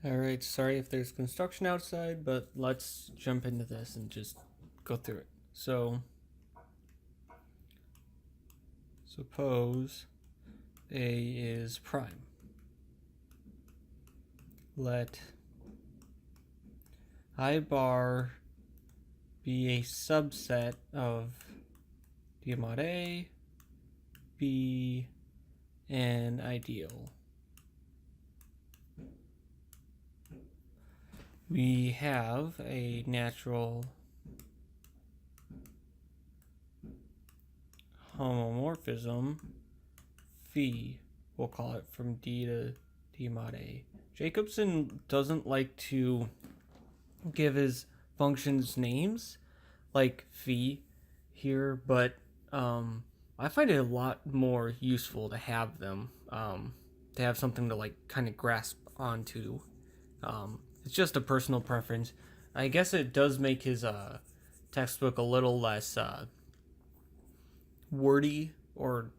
Alright, sorry if there's construction outside, but let's jump into this and just go through it. So, suppose A is prime. Let I bar be a subset of D mod A, be an ideal. We have a natural homomorphism phi, we'll call it, from D to D mod A. Jacobson doesn't like to give his functions names like phi here, but I find it a lot more useful to have them, to have something to like kind of grasp onto. It's just a personal preference. I guess it does make his textbook a little less wordy, or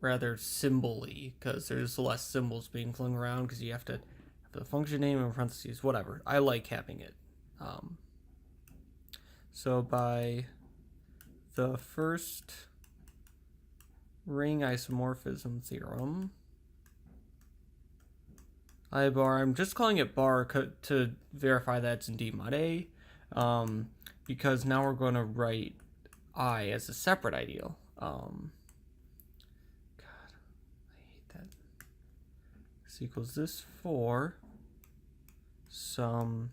rather symbol-y, because there's less symbols being flung around because you have to have the function name in parentheses, whatever. I like having it. So by the first ring isomorphism theorem, I bar, I'm just calling it bar to verify that it's in D mod A, because now we're going to write I as a separate ideal. God, I hate that. This equals this for some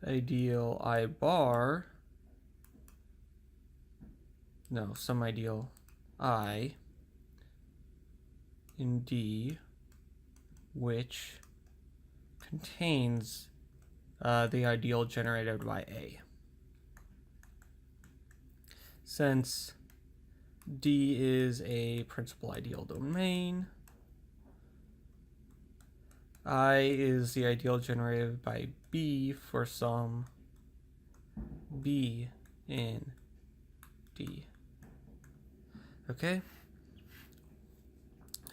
ideal I bar, no, some ideal I in D, which contains the ideal generated by A. Since D is a principal ideal domain, I is the ideal generated by B for some B in D. Okay?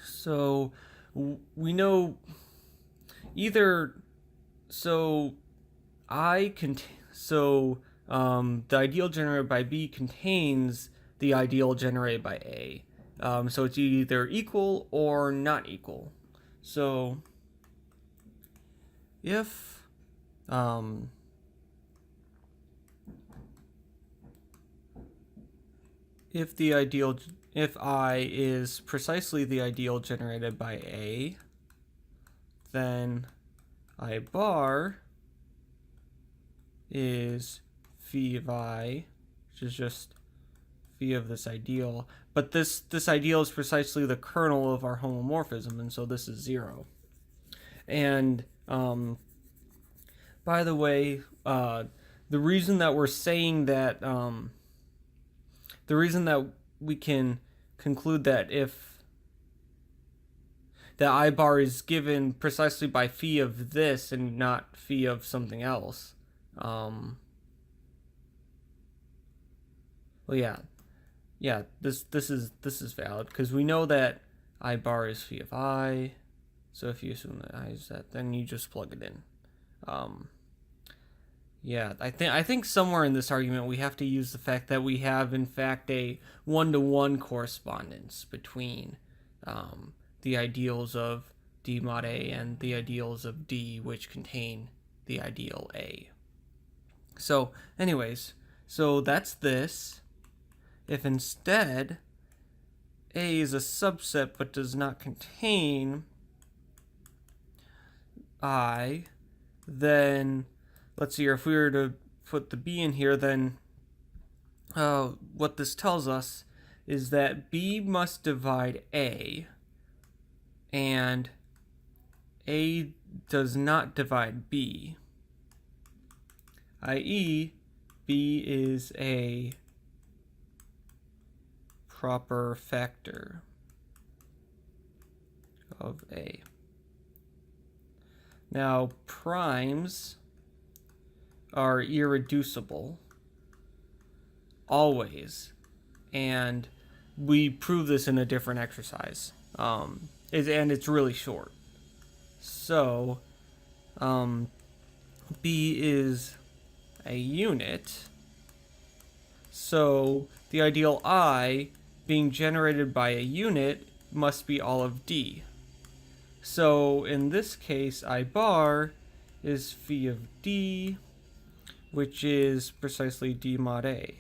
So we know either, so the ideal generated by B contains the ideal generated by A. So it's either equal or not equal. So if if I is precisely the ideal generated by A, then I bar is phi of I, which is just phi of this ideal. But this ideal is precisely the kernel of our homomorphism, and so this is 0. And by the way, the reason that we're saying that, the reason that we can conclude that if the I bar is given precisely by phi of this and not phi of something else, well, this is valid because we know that I bar is phi of I. So if you assume that I is that, then you just plug it in. I think somewhere in this argument we have to use the fact that we have in fact a one-to-one correspondence between the ideals of D mod A and the ideals of D, which contain the ideal A. So anyways, so that's this. If instead A is a subset but does not contain I, then let's see here, if we were to put the B in here, then what this tells us is that B must divide A, and A does not divide B, i.e. B is a proper factor of A. Now, primes are irreducible, always, and we prove this in a different exercise, and it's really short. So B is a unit. So the ideal I being generated by a unit must be all of D. So in this case, I bar is phi of D, which is precisely D mod A.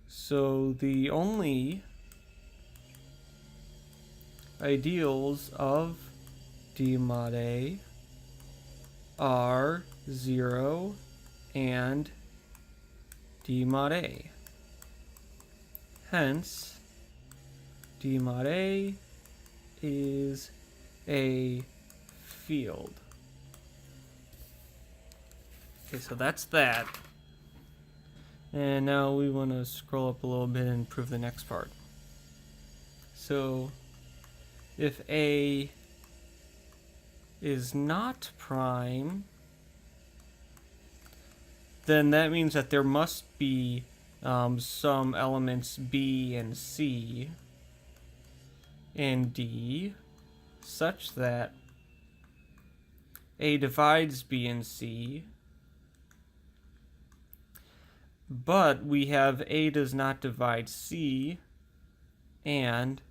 So the only ideals of D mod A are 0 and D mod A. Hence, D mod A is a field. Okay, so that's that. And now we want to scroll up a little bit and prove the next part. So, if A is not prime, then that means that there must be some elements B and C in D such that A divides B and C, but we have A does not divide C and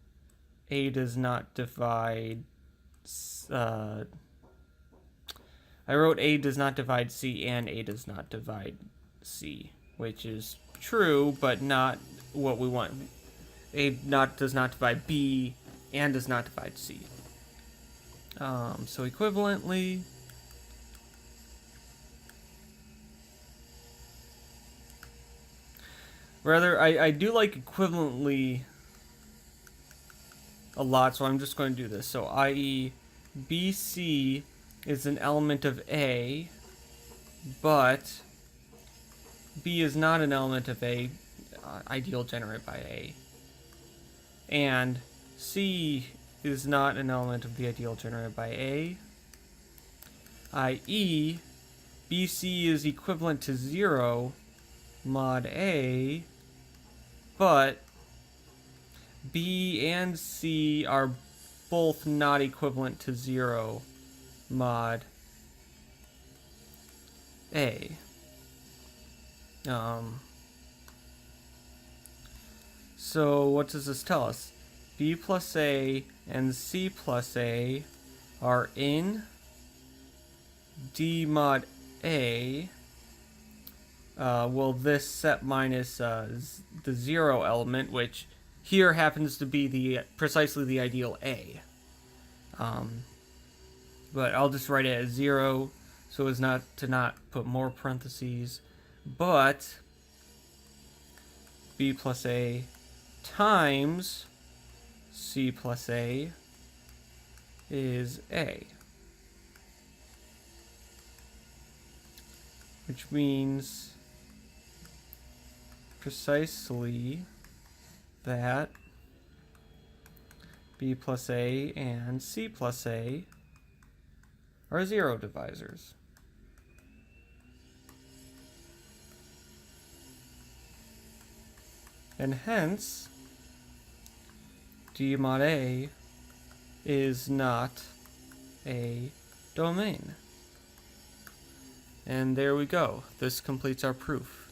A does not divide I wrote A does not divide C and A does not divide C, which is true, but not what we want. A does not divide B and does not divide C. So equivalently, rather, I do like equivalently a lot, so I'm just going to do this. So i.e. BC is an element of A, but B is not an element of A, ideal generated by A. And C is not an element of the ideal generated by A, i.e. BC is equivalent to 0 mod A, but B and C are both not equivalent to 0 mod A. So what does this tell us? B plus A and C plus A are in D mod A. Well, this set minus the 0 element, which here happens to be precisely the ideal A. But I'll just write it as 0 so as not put more parentheses. But B plus A times C plus A is A. Which means precisely that B plus A and C plus A are 0 divisors. And hence, D mod A is not a domain. And there we go. This completes our proof.